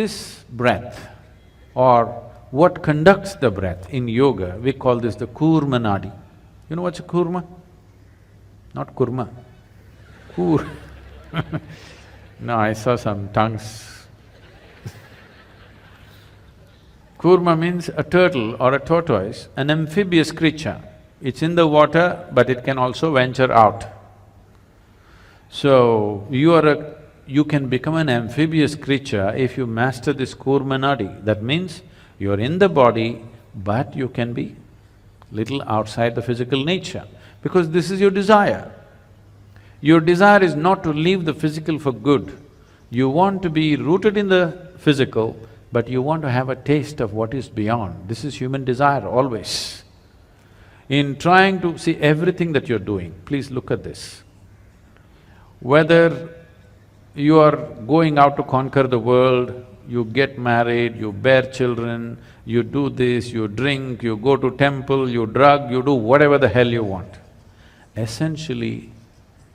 this breath or what conducts the breath in yoga, we call this the koorma nadi. You know what's a koorma? Not kurma, koor. No, I saw some tongues. Koorma means a turtle or a tortoise, an amphibious creature. It's in the water, but it can also venture out. So, you can become an amphibious creature if you master this koorma nadi. That means you're in the body, but you can be little outside the physical nature, because this is your desire. Your desire is not to leave the physical for good. You want to be rooted in the physical, but you want to have a taste of what is beyond. This is human desire always. In trying to see everything that you're doing, please look at this. Whether you are going out to conquer the world, you get married, you bear children, you do this, you drink, you go to temple, you drug, you do whatever the hell you want. Essentially,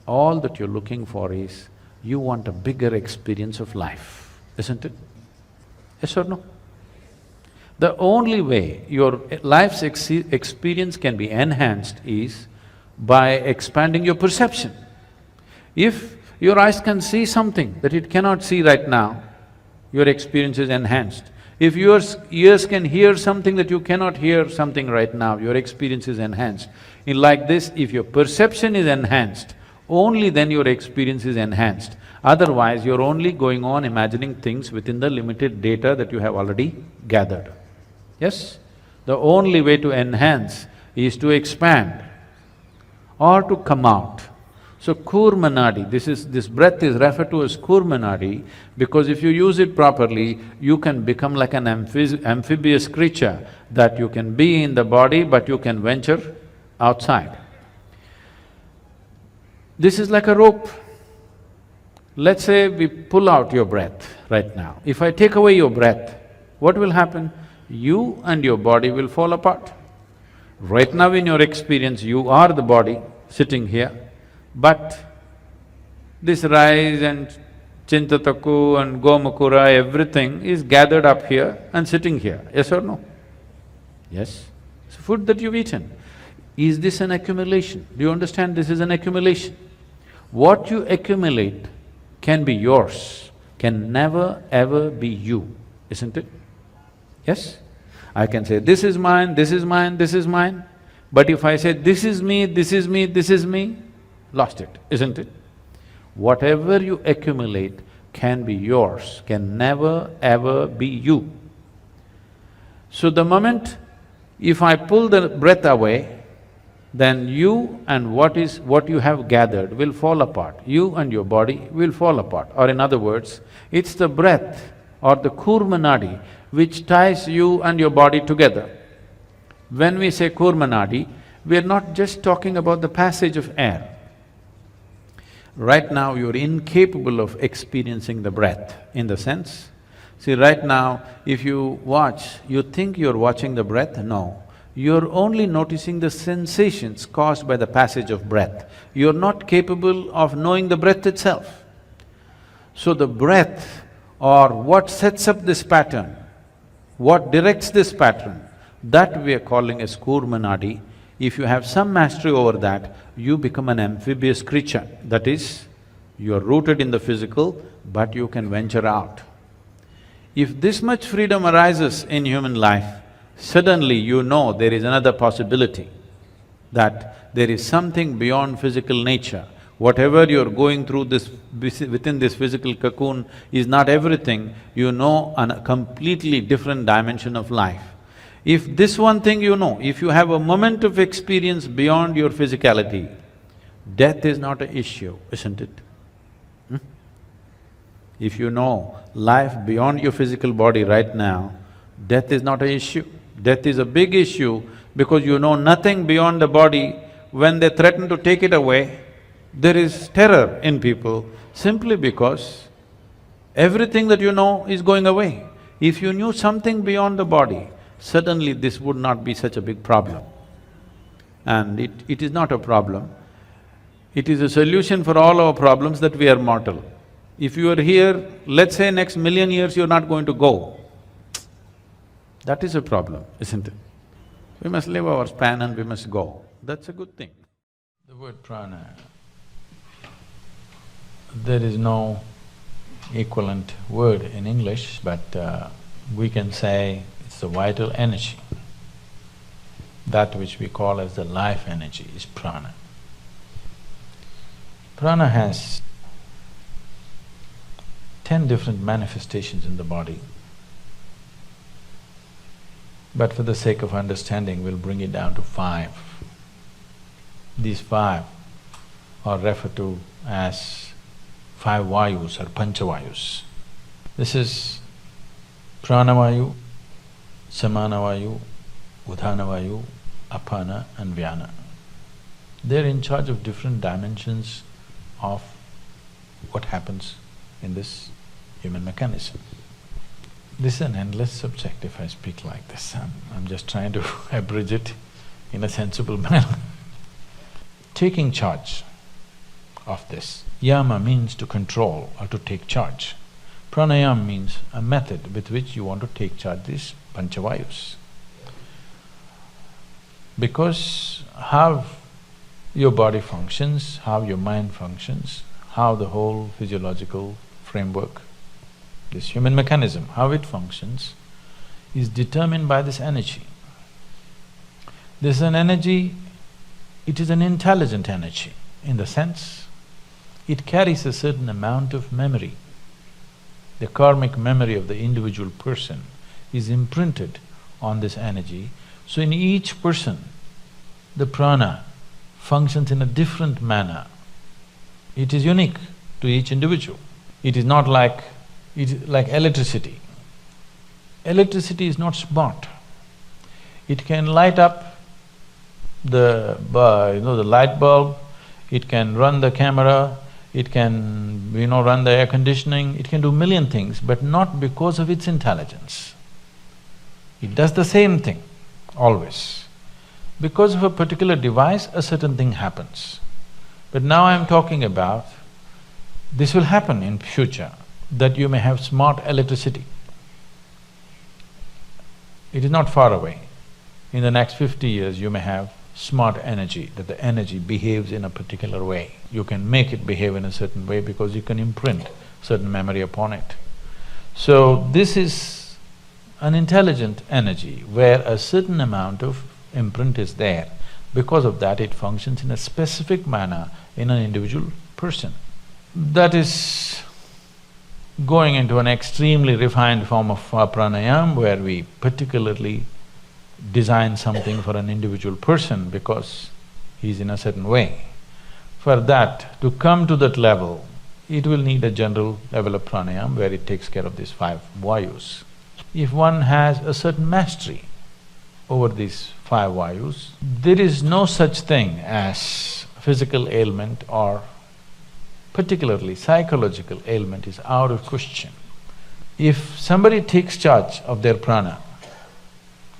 all that you're looking for is, you want a bigger experience of life, isn't it? Yes or no? The only way your life's experience can be enhanced is by expanding your perception. If your eyes can see something that it cannot see right now, your experience is enhanced. If your ears can hear something that you cannot hear something right now, your experience is enhanced. In like this, if your perception is enhanced, only then your experience is enhanced. Otherwise, you're only going on imagining things within the limited data that you have already gathered. Yes? The only way to enhance is to expand or to come out. So koorma nadi, this breath is referred to as koorma nadi because if you use it properly, you can become like an amphibious creature, that you can be in the body but you can venture outside. This is like a rope. Let's say we pull out your breath right now. If I take away your breath, what will happen? You and your body will fall apart. Right now in your experience, you are the body sitting here, but this rice and chintataku and gomakura, everything is gathered up here and sitting here, yes or no? Yes? It's food that you've eaten. Is this an accumulation? Do you understand this is an accumulation? What you accumulate can be yours, can never ever be you, isn't it? Yes? I can say, this is mine, this is mine, this is mine, but if I say, this is me, this is me, this is me, lost it, isn't it? Whatever you accumulate can be yours, can never ever be you. So the moment if I pull the breath away, then you and what you have gathered will fall apart, you and your body will fall apart. Or in other words, it's the breath or the koorma nadi which ties you and your body together. When we say koorma nadi, we're not just talking about the passage of air. Right now you're incapable of experiencing the breath in the sense, see right now if you watch, you think you're watching the breath, no. You're only noticing the sensations caused by the passage of breath. You're not capable of knowing the breath itself. So the breath or what sets up this pattern, what directs this pattern, that we are calling as koorma nadi. If you have some mastery over that, you become an amphibious creature. That is, you're rooted in the physical, but you can venture out. If this much freedom arises in human life, suddenly you know there is another possibility, that there is something beyond physical nature. Whatever you're going through within this physical cocoon is not everything, you know a completely different dimension of life. If this one thing you know, if you have a moment of experience beyond your physicality, death is not an issue, isn't it? If you know life beyond your physical body right now, death is not an issue. Death is a big issue because you know nothing beyond the body. When they threaten to take it away, there is terror in people simply because everything that you know is going away. If you knew something beyond the body, suddenly this would not be such a big problem. And it is not a problem, it is a solution for all our problems that we are mortal. If you are here, let's say next million years you're not going to go, that is a problem, isn't it? We must live our span and we must go. That's a good thing. The word prana, there is no equivalent word in English, but we can say it's the vital energy. That which we call as the life energy is prana. Prana has 10 different manifestations in the body. But for the sake of understanding, we'll bring it down to 5. These 5 are referred to as 5 vayus or panchavayus. This is pranavayu, samanavayu, udhanavayu, apana and vyana. They're in charge of different dimensions of what happens in this human mechanism. This is an endless subject if I speak like this. I'm just trying to abridge it in a sensible manner. Taking charge of this. Yama means to control or to take charge. Pranayam means a method with which you want to take charge these panchavayus. Because how your body functions, how your mind functions, how the whole physiological framework, this human mechanism, how it functions, is determined by this energy. This is an energy, it is an intelligent energy in the sense it carries a certain amount of memory. The karmic memory of the individual person is imprinted on this energy. So in each person, the prana functions in a different manner. It is unique to each individual. It is not like… it is like electricity. Electricity is not smart. It can light up the the light bulb, it can run the camera, it can, run the air conditioning, it can do million things, but not because of its intelligence. It does the same thing, always. Because of a particular device, a certain thing happens. But now I'm talking about, this will happen in future, that you may have smart electricity. It is not far away. In the next 50 years, you may have smart energy, that the energy behaves in a particular way. You can make it behave in a certain way because you can imprint certain memory upon it. So, this is an intelligent energy where a certain amount of imprint is there. Because of that, it functions in a specific manner in an individual person. That is going into an extremely refined form of pranayam where we particularly design something for an individual person because he's in a certain way. For that, to come to that level, it will need a general level of pranayam where it takes care of these 5 vayus. If one has a certain mastery over these 5 vayus, there is no such thing as physical ailment or particularly psychological ailment is out of question. If somebody takes charge of their prana,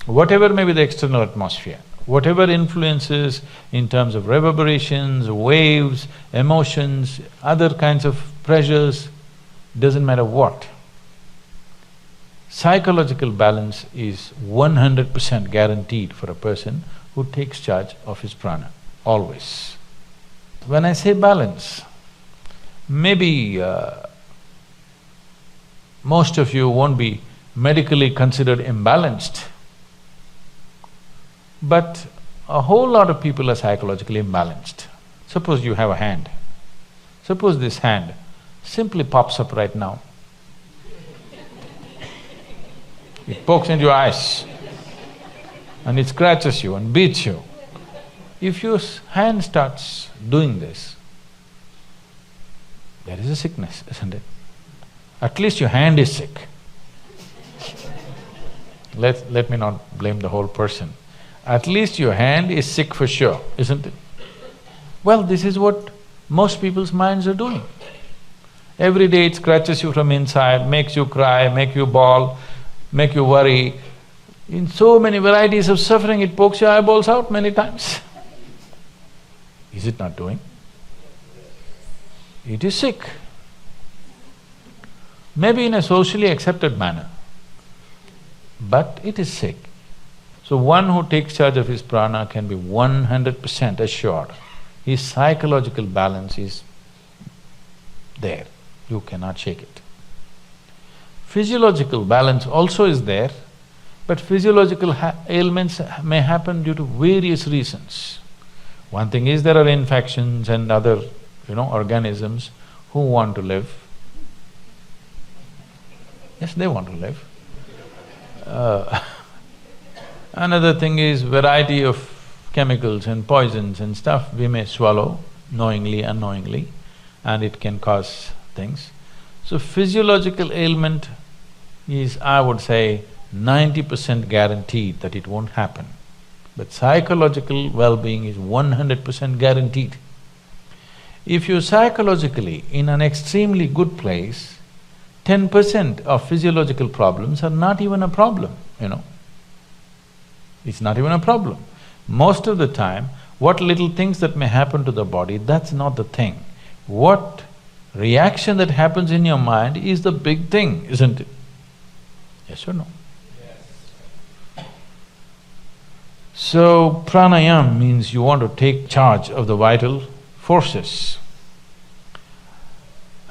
whatever may be the external atmosphere, whatever influences in terms of reverberations, waves, emotions, other kinds of pressures, doesn't matter what, psychological balance is 100% guaranteed for a person who takes charge of his prana, always. When I say balance, maybe most of you won't be medically considered imbalanced, but a whole lot of people are psychologically imbalanced. Suppose you have a hand. Suppose this hand simply pops up right now. It pokes into your eyes and it scratches you and beats you. If your hand starts doing this, there is a sickness, isn't it? At least your hand is sick. Let me not blame the whole person. At least your hand is sick for sure, isn't it? Well, this is what most people's minds are doing. Every day it scratches you from inside, makes you cry, make you bawl, make you worry. In so many varieties of suffering, it pokes your eyeballs out many times. Is it not doing? It is sick. maybe in a socially accepted manner, but it is sick. So one who takes charge of his prana can be 100% assured his psychological balance is there, you cannot shake it. Physiological balance also is there, but physiological ailments may happen due to various reasons. One thing is there are infections and other, organisms who want to live. Yes, they want to live. Another thing is variety of chemicals and poisons and stuff we may swallow knowingly, unknowingly, and it can cause things. So physiological ailment is, I would say, 90% guaranteed that it won't happen. But psychological well-being is 100% guaranteed. If you're psychologically in an extremely good place, 10% of physiological problems are not even a problem, It's not even a problem. Most of the time, what little things that may happen to the body, that's not the thing. What reaction that happens in your mind is the big thing, isn't it? Yes or no? Yes. So, pranayam means you want to take charge of the vital forces.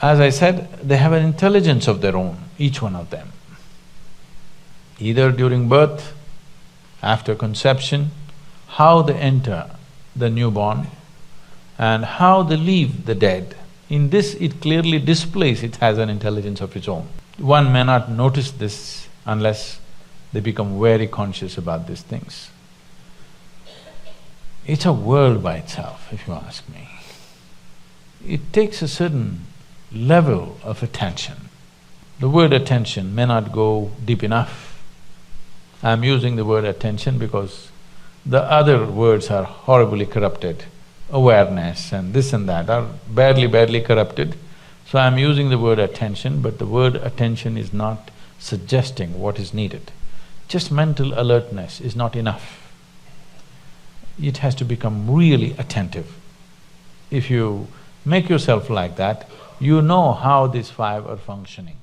As I said, they have an intelligence of their own, each one of them. Either during birth, after conception, how they enter the newborn and how they leave the dead. In this, it clearly displays it has an intelligence of its own. One may not notice this unless they become very conscious about these things. It's a world by itself, if you ask me. It takes a certain level of attention. The word attention may not go deep enough. I'm using the word attention because the other words are horribly corrupted. Awareness and this and that are badly corrupted. So I'm using the word attention, but the word attention is not suggesting what is needed. Just mental alertness is not enough. It has to become really attentive. If you make yourself like that, you know how these five are functioning.